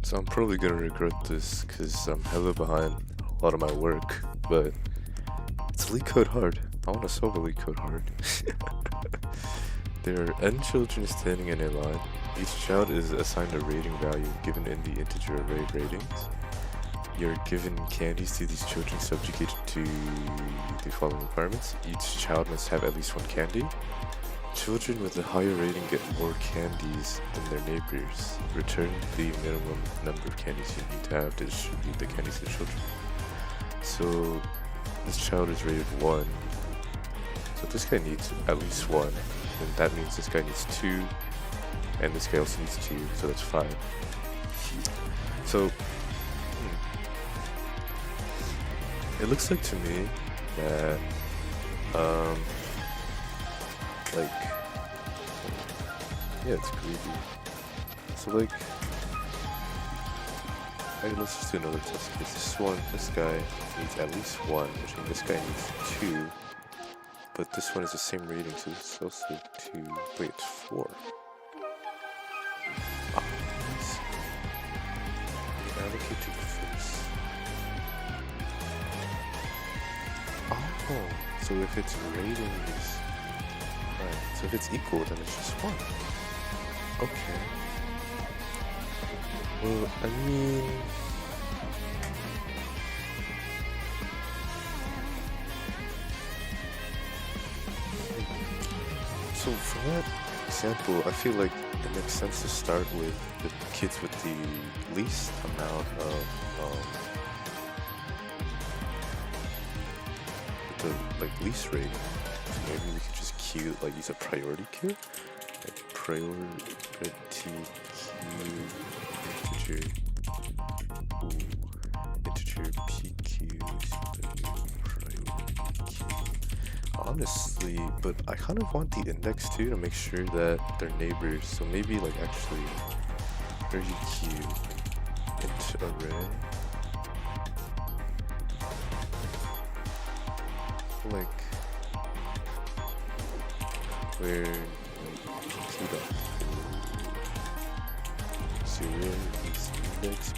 So I'm probably gonna regret this because I'm hella behind a lot of my work, but it's leak code hard. I want to solve a leak code hard. There are n children standing in a line. Each child is assigned a rating value given in the integer array ratings. You're given candies to these children subjugated to the following requirements. Each child must have at least one candy. Children with a higher rating get more candies than their neighbors. Return the minimum number of candies you need to have to distribute the candies to the children. So this child is rated 1. So this guy needs at least 1. And that means this guy needs 2. And this guy also needs 2. So that's 5. So it looks like to me that like, yeah, it's greedy. So like, let's just do another test case. This guy needs at least 1, which means this guy needs 2. But this one is the same rating, so it's also 2. Wait, it's 4. Ah, nice. Allocate to first. Oh, so if its rating is right, so if it's equal, then it's just 1. Okay. Well, I mean, so for that example, I feel like it makes sense to start with the kids with the least amount of the least rating. So maybe we could just queue, like use a priority queue, like priority queue integer, integer PQ priority queue. Honestly, but I kind of want the index too to make sure that they're neighbors. So maybe like actually priority queue int array. Like where Q dot 0 is index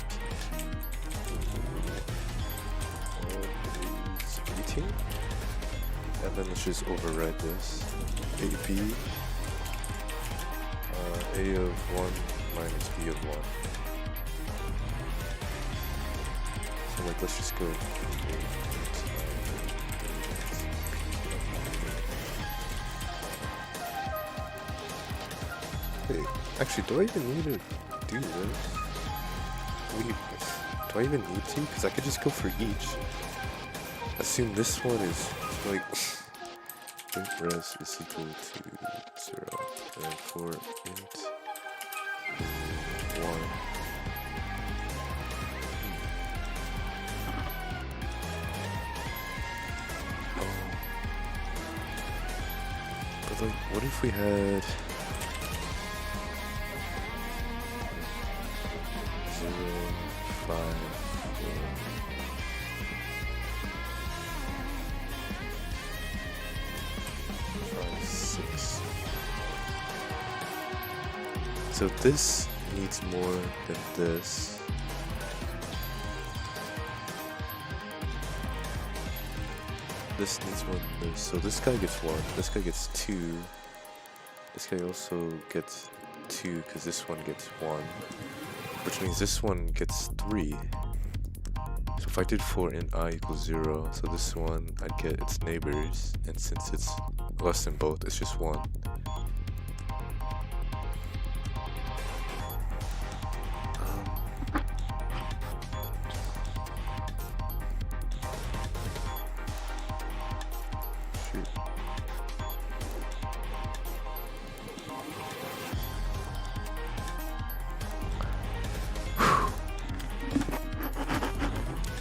is 18, and then let's just override this AB A of 1 minus B of 1. So like let's just go wait, actually, do I even need to do this? Wait, do I even need to? Because I could just go for each. Assume this one is like int res is equal to 0, and for int 1. But like, what if we had 0, 5, 4. So this needs more than this. This needs more than this. So this guy gets 1, this guy gets 2. This guy also gets 2 because this one gets 1. Which means this one gets 3. So if I did for int I equals 0, so this one I'd get its neighbors, and since it's less than both, it's just 1.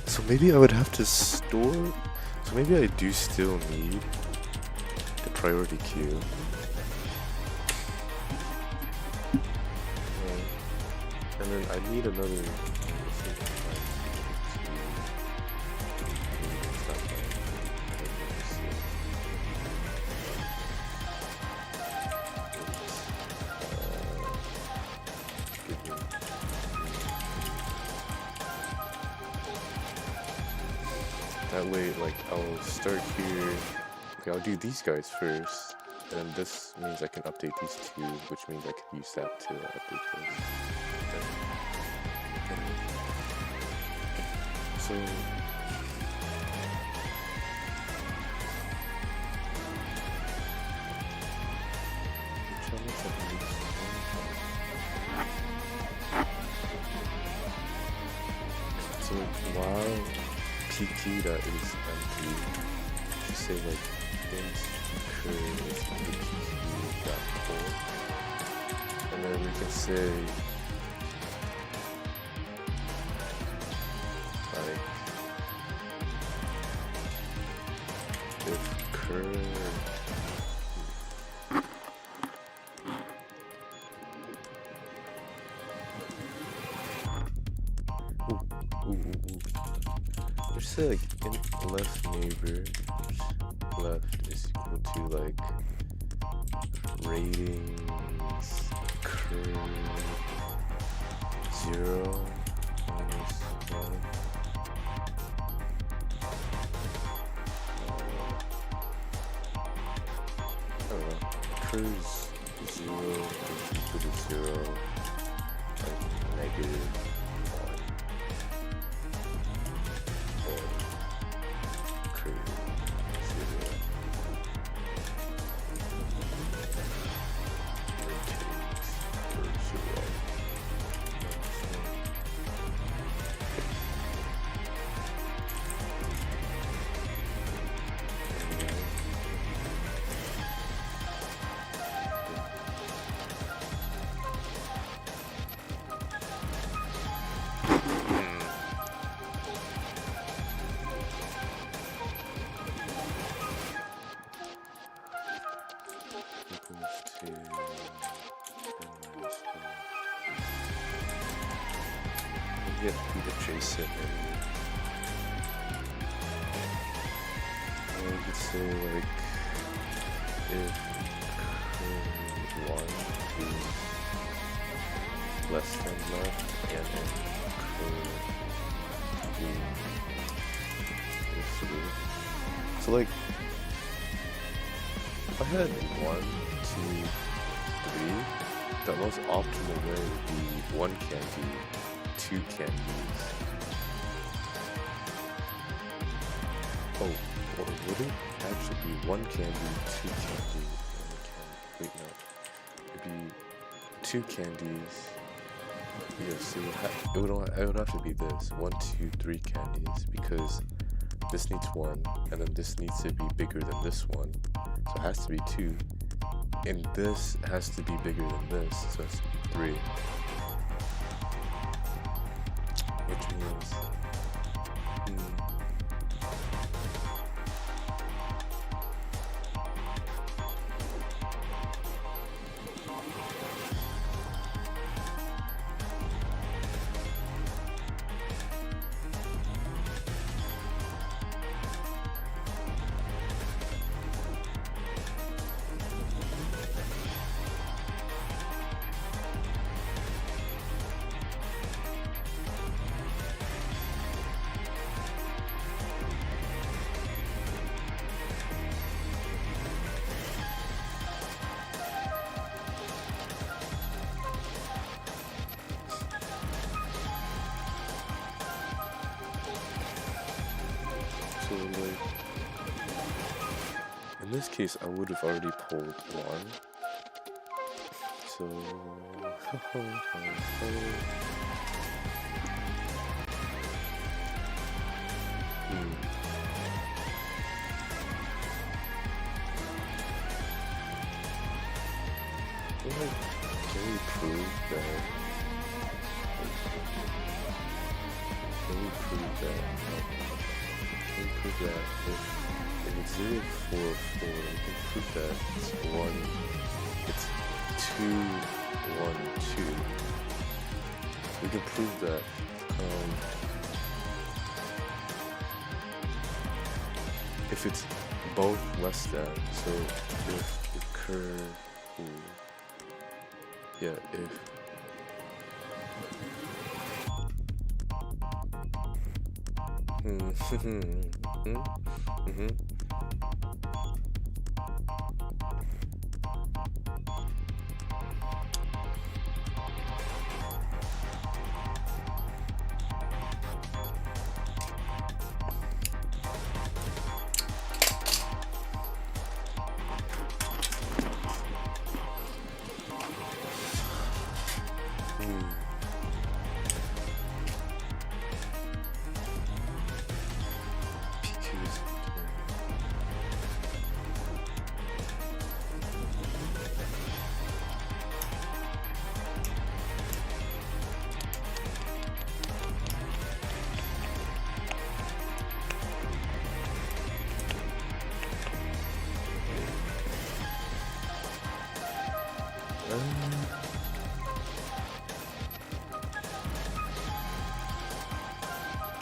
So maybe I would have to store, so maybe I do still need the priority queue. And then I need another. That way, like, I'll start here. Okay, I'll do these guys first. And then this means I can update these two, which means I can use that to update this. So... So while PT that is empty, just say like int curve is equal to PT dot core, and then we can say like if curve just say like int left neighbor left is equal to like ratings curve 0 minus 1 I don't know, curve 0 is equal to 0 like negative adjacent and we could say like if curve 1 is less than left and then curve 2 is 3. So like if I had 1, 2, 3, the most optimal way would be 1 candy, 2 candies. Oh, or would it actually be 1 candy, 2 candy, 1 candy? Wait, no. It'd be 2 candies. Yeah, see, it would have to be this 1, 2, 3 candies because this needs 1, and then this needs to be bigger than this one, so it has to be 2, and this has to be bigger than this, so it's 3. Which means in this case, I would have already pulled 1. So, can we prove that? Can we prove that? Can we prove that if it's 0, 4, 4, we can prove that it's 2, 1, 2. We can prove that if it's both less than, so if the curve, yeah, if Mm-hmm. PQs.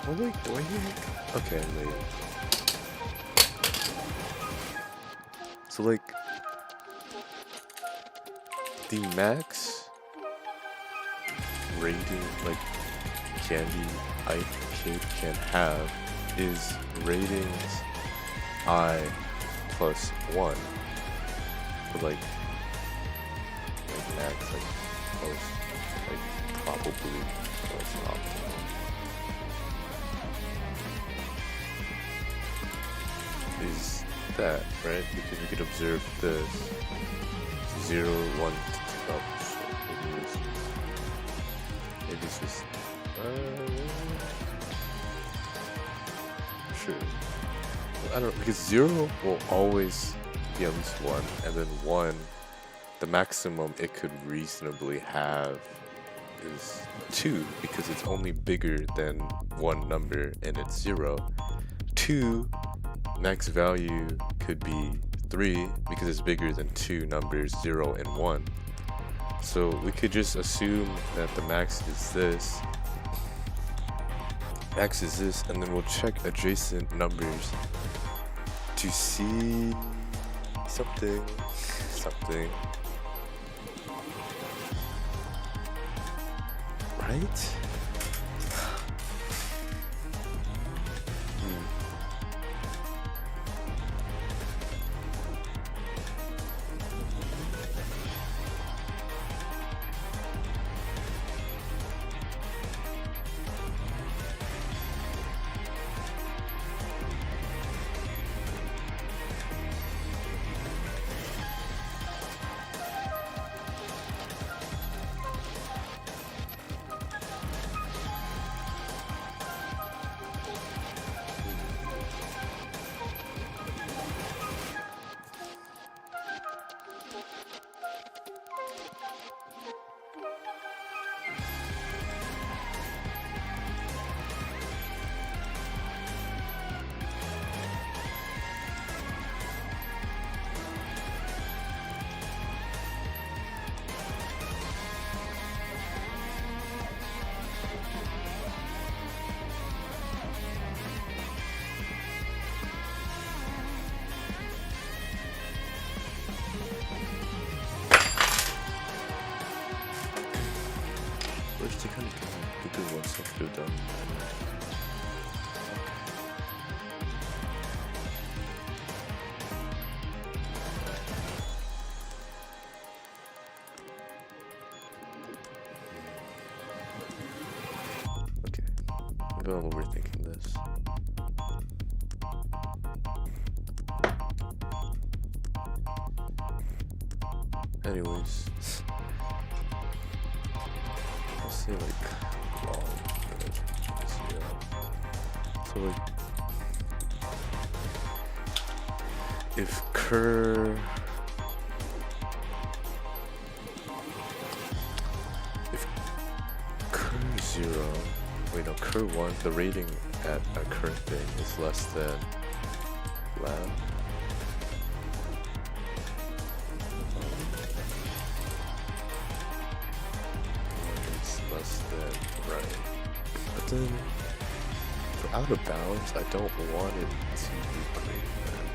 Well, wait. Okay, wait. So, like, the max rating, like, candy kid can have is ratings I plus 1. But, like max, like, most, like, probably most optimal. Is that, right? Because we could observe this 0, 1, 2, oh, shit, maybe it's just, sure. I don't know, because 0 will always be at least 1, and then 1, the maximum it could reasonably have is 2, because it's only bigger than one number and it's 0. 2, max value could be 3 because it's bigger than two numbers 0 and 1. So we could just assume that the max is this. Max is this, and then we'll check adjacent numbers to see something. Right? Where's the kind of the good ones that could have done? Okay, maybe I'm overthinking this. Anyways, I'll say like long images, yeah. So like, if cur 0, wait no, cur 1, the rating at a current thing is less than lab. It's less than right. But then for out of bounds, I don't want it to be greater than.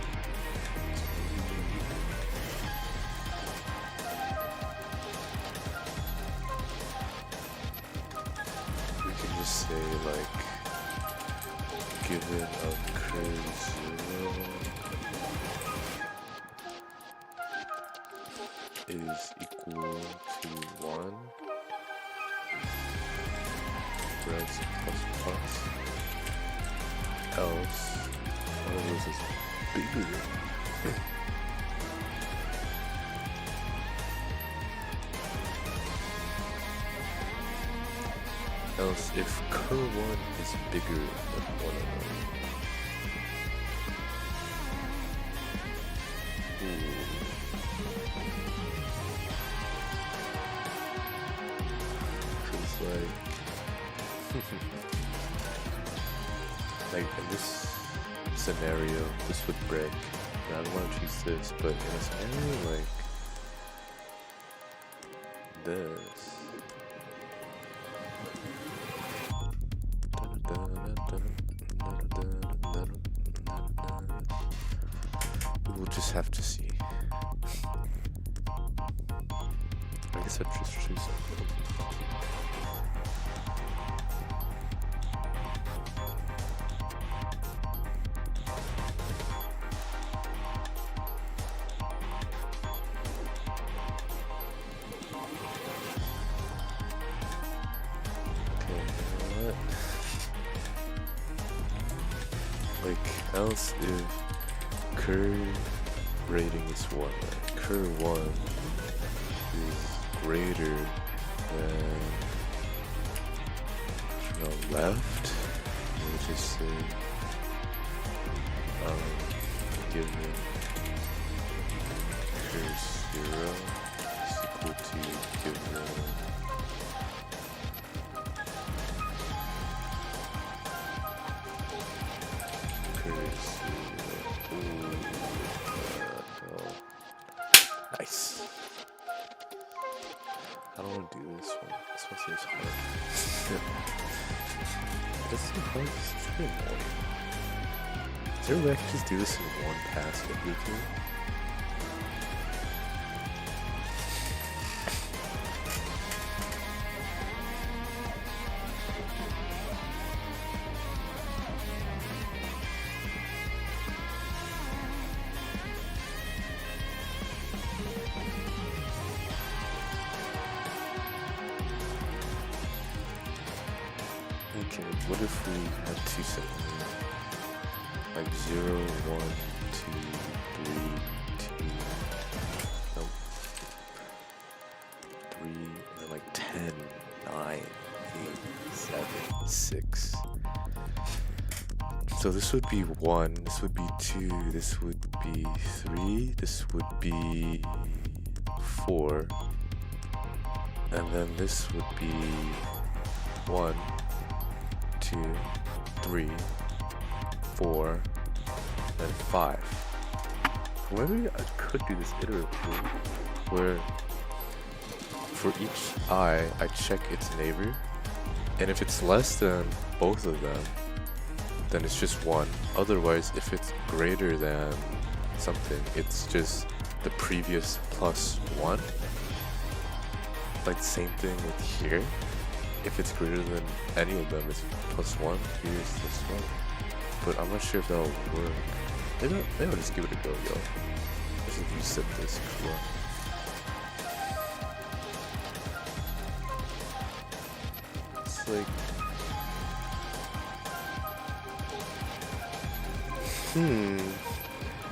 We can just say like given a cur is equal to 1, or else plus plus, else one of those is bigger. Else if cur1 is bigger than one of them. Like in this scenario, this would break. And I don't want to choose this, but in a scenario like this, we will just have to see. I guess I'd just choose something. Like, else if cur rating is 1, right? Cur1 is greater than left. We'll just say given cur0 is equal to given nice. I don't want to do this one. This one seems hard. That's so hard. This is really annoying. Is there a way I can just do this in one pass every game? Okay, what if we had two scenarios? Like 0, 1, 2, 3, 2, nope, 3, and then like 10, 9, 8, 7, 6. So this would be 1, this would be 2, this would be 3, this would be 4, and then this would be 1, 2, 3, 4, and 5. Maybe I could do this iteratively, where for each I check its neighbor, and if it's less than both of them, then it's just 1. Otherwise, if it's greater than something, it's just the previous plus 1. Like same thing with here. If it's greater than any of them, it's plus 1. Here's this one. But I'm not sure if that'll work. Maybe I'll just give it a go, yo. Just if you set this correct. It's like...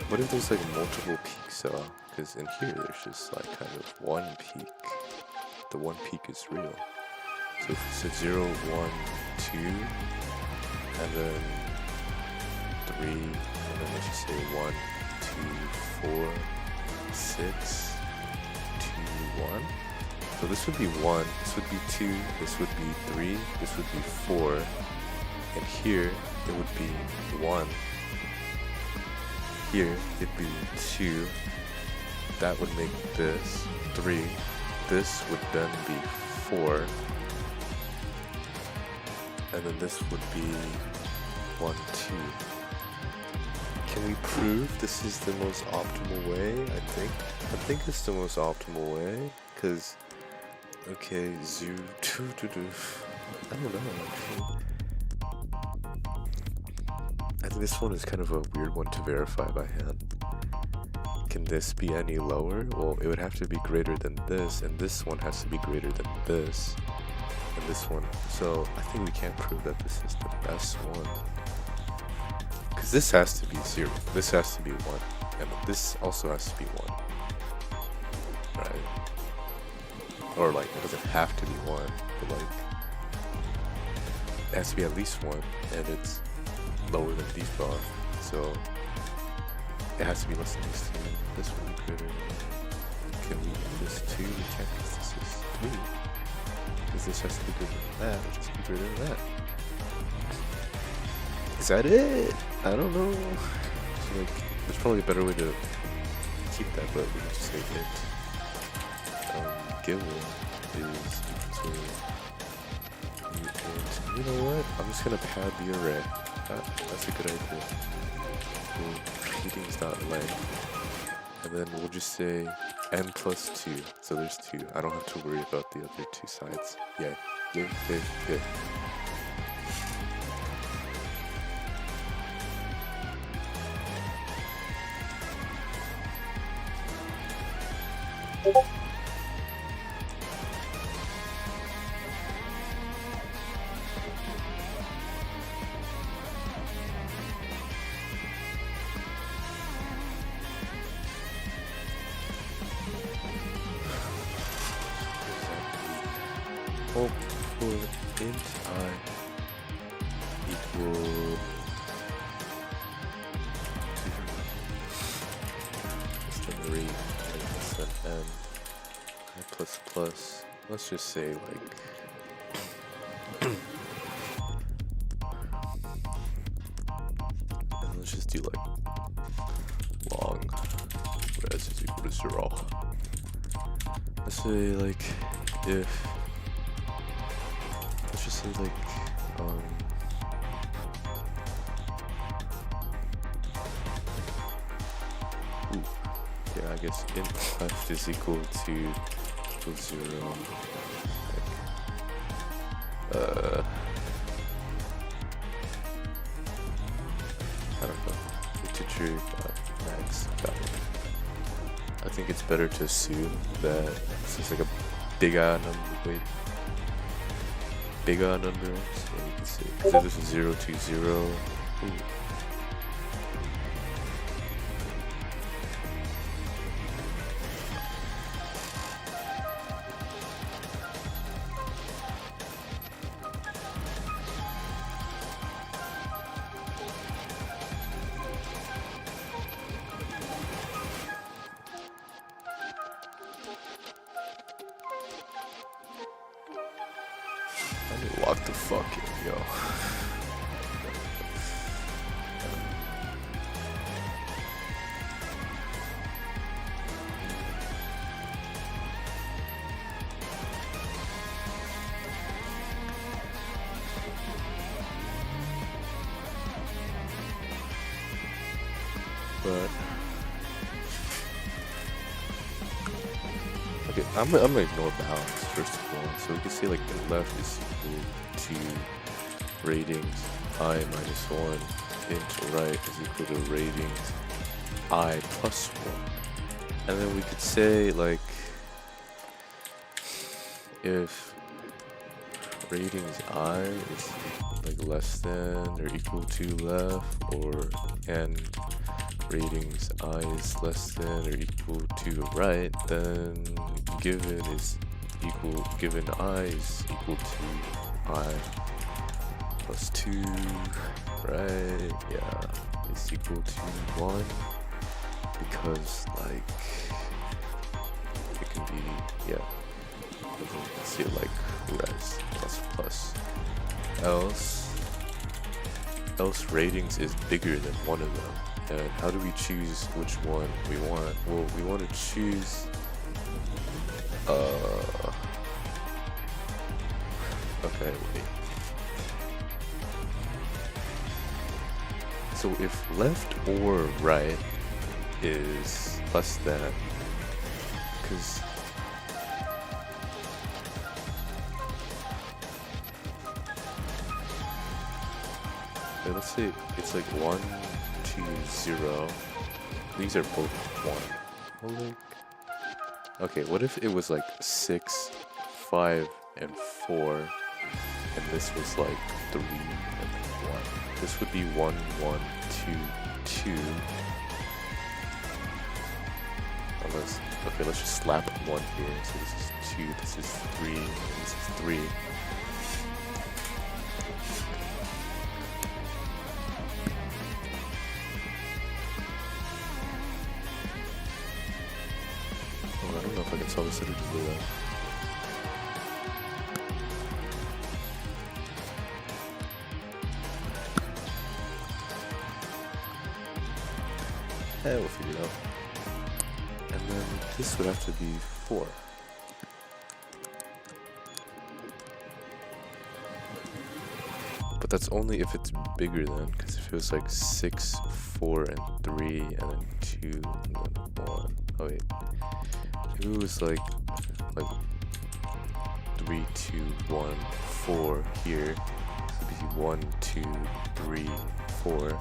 What if there's like multiple peaks though? Because in here there's just like kind of one peak. The one peak is real. So if it's a 0, 1, 2, and then 3, and then let's just say 1, 2, 4, 6, 2, 1. So this would be 1, this would be 2, this would be 3, this would be 4, and here it would be 1. Here it'd be 2. That would make this 3. This would then be 4. And then this would be 1, 2. Can we prove this is the most optimal way? I think it's the most optimal way, because, okay, 0, 2, 2, 2. I don't know, actually. I think this one is kind of a weird one to verify by hand. can this be any lower? Well, it would have to be greater than this, and this one has to be greater than this, and this one. So I think we can't prove that this is the best one. Because this has to be 0, this has to be 1, and this also has to be 1. Right? Or like, it doesn't have to be 1, but like, it has to be at least 1, and it's lower than these are. So it has to be less than these 2. This will be greater than, can we do this 2? We can't, because this is 3. Because this has to be greater than that, which has to be greater than that. Is that it? I don't know. So like, there's probably a better way to keep that, but we can just say int given is equal to int. You know what? I'm just gonna pad the array. That's a good idea. Ratings.length, and then we'll just say n plus 2. So there's 2. I don't have to worry about the other 2 sides. Yeah. Yeah. Oh, for int I equal system rate less than n I plus plus. Let's just say like and let's just do like long res is equal to 0. Let's say like if let's just say like yeah, I guess int left is equal to 0. Like, I don't know. Integer max value. I think it's better to assume that this is like a big odd number. Wait. Big odd number, so we can say, because if this is 0 to 0, lock the fuck in, yo. But okay, I'm gonna ignore balance first of all. So we can say like the left is equal to ratings I minus 1, int right is equal to ratings I plus 1. And then we could say like if ratings I is like less than or equal to left, or and ratings I is less than or equal to right, then given is equal, given I is equal to I plus 2, right? Yeah, is equal to 1, because like it can be, yeah, let's see it like res plus plus. Else ratings is bigger than one of them. And how do we choose which one we want? Well, we want to choose okay, wait. So if left or right is less than, because let's say it's like 1 to 0, these are both 1. Well, like, okay, what if it was like 6, 5, and 4, and this was like 3 and then 1? This would be 1, 1, 2, 2. Unless, okay, let's just slap 1 here. So this is 2, this is 3, and this is 3. Oh, I don't know if I can solve this iteratively though. We'll figure it out. And then this would have to be 4. But that's only if it's bigger than, because if it was like 6, 4, and 3, and then 2, and then 1. Oh wait. If it was like 3, 2, 1, 4 here, it would be 1, 2, 3, 4.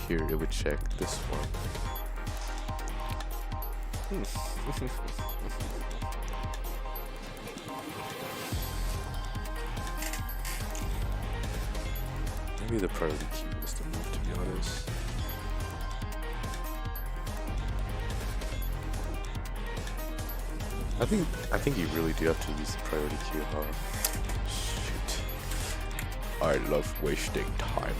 Here it would check this one. Maybe the priority queue was the move, to be honest. I think you really do have to use the priority queue, huh? Shoot. I love wasting time.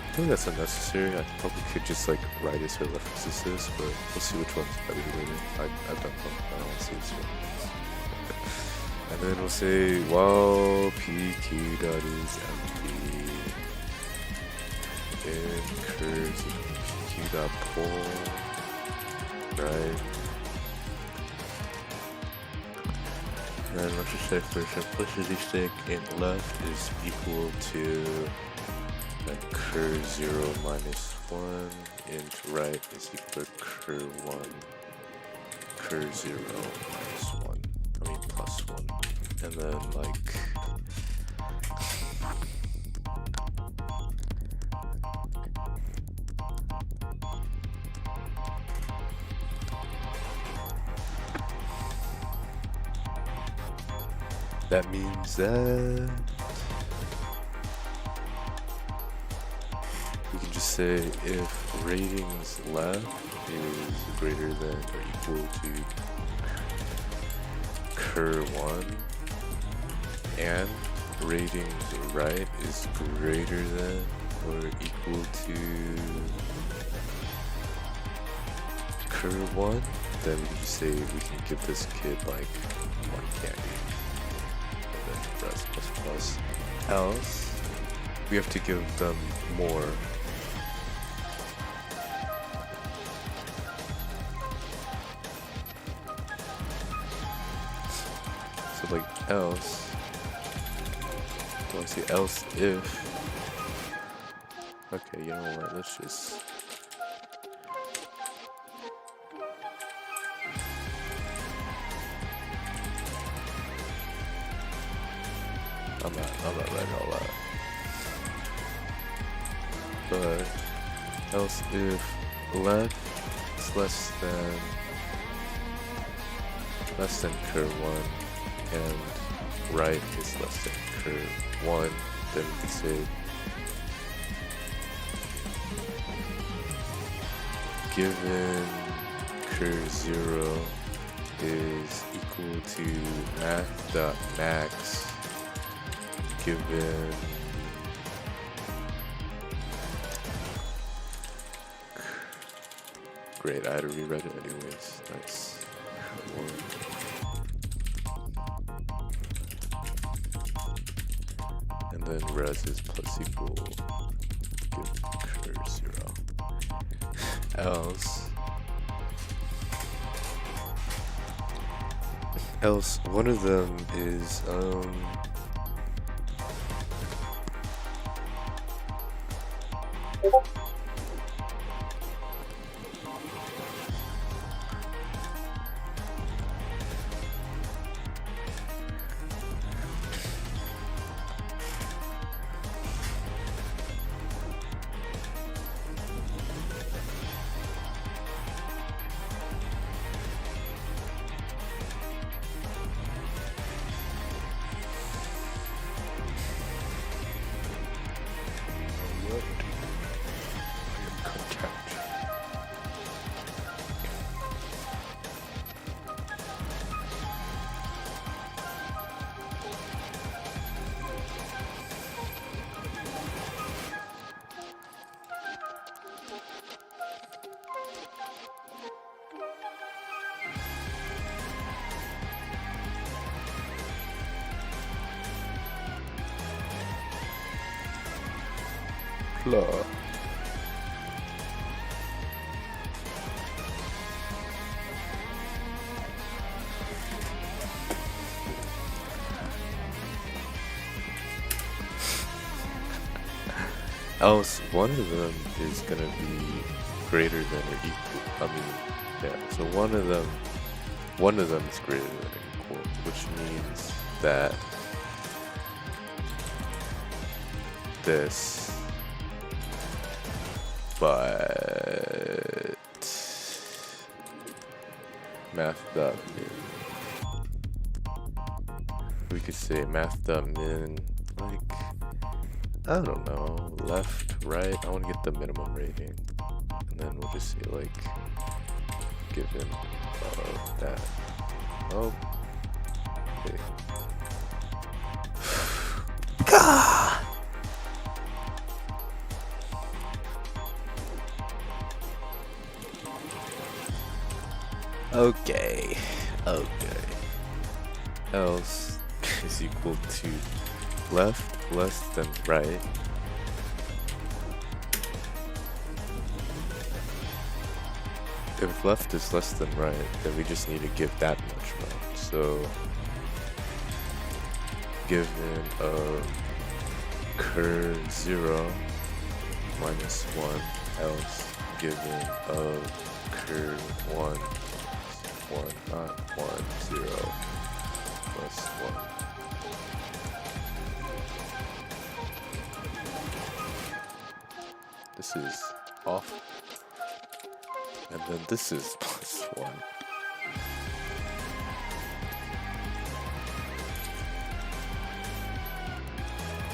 I think that's unnecessary. I probably could just like write it so it references this, but we'll see which one's better later. I've done both. I don't want to see this one. And then we'll say while PQ dot is empty, incurs PQ dot pull, right? And then let's just say for simplicity sake, int left is equal to cur0 minus 1, int right is equal to cur1, cur0 minus 1, I mean plus 1, and then like, that means that we can just say if ratings left is greater than or equal to cur1 and ratings right is greater than or equal to cur1, then we can just say we can give this kid like 1 candy. And then press plus plus. Else, we have to give them more. So like else, do I say else if, okay, you know what, let's just, I'm not writing all that. But else if left is less than cur1 and right is less than cur1, then we can say given cur0 is equal to math.max given great, I had to rewrite it anyways. Nice. And and then res is plus equal give cur 0. Else one of them is blah. Else one of them is gonna be greater than or equal. I mean, yeah. So one of them is greater than or equal, which means that this, but math.min. We could say math.min, like, I don't know, left, right. I want to get the minimum rating, and then we'll just say like given that. Oh, okay. God. Okay. Else is equal to left less than right. If left is less than right, then we just need to give that much amount. So given cur 0 minus 1, else given cur 1, not 1, 0 plus 1. This is off. And then this is plus 1.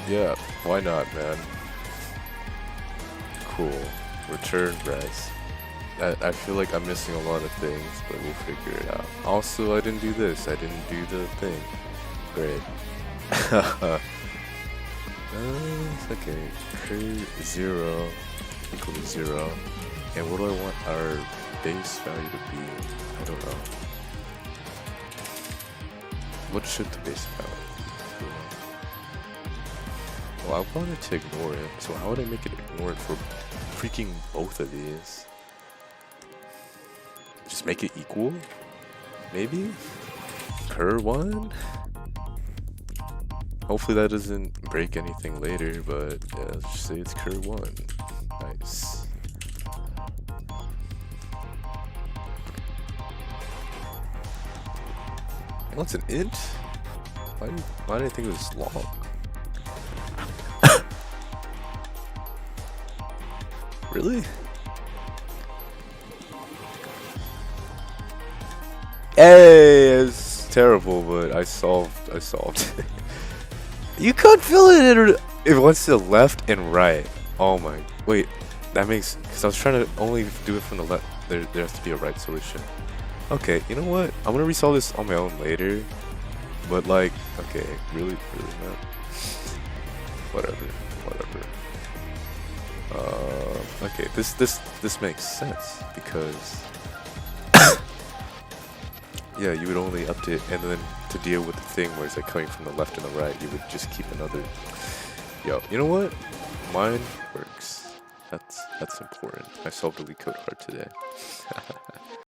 Yeah, why not, man? Cool. Return res. I feel like I'm missing a lot of things, but we'll figure it out. Also, I didn't do this. I didn't do the thing. Great. It's okay. Cur 0 equal to 0. And what do I want our base value to be? I don't know. What should the base value be? Well, I wanted to ignore it, so how would I make it ignore it for freaking both of these? Just make it equal? Maybe? Cur 1? Hopefully that doesn't break anything later, but yeah, let's just say it's cur 1. Nice. What's an int? Why did I think it was long? Really? Hey, it's terrible, but I solved. You could fill it in if it wants to the left and right. Oh my, wait, that makes, because I was trying to only do it from the left. There has to be a right solution. Okay, you know what? I'm gonna resolve this on my own later. But like, okay, really not. Whatever. Okay, this makes sense because yeah, you would only update, and then to deal with the thing where it's like coming from the left and the right, you would just keep another Yo, you know what? Mine works. That's important. I solved a LeetCode hard today.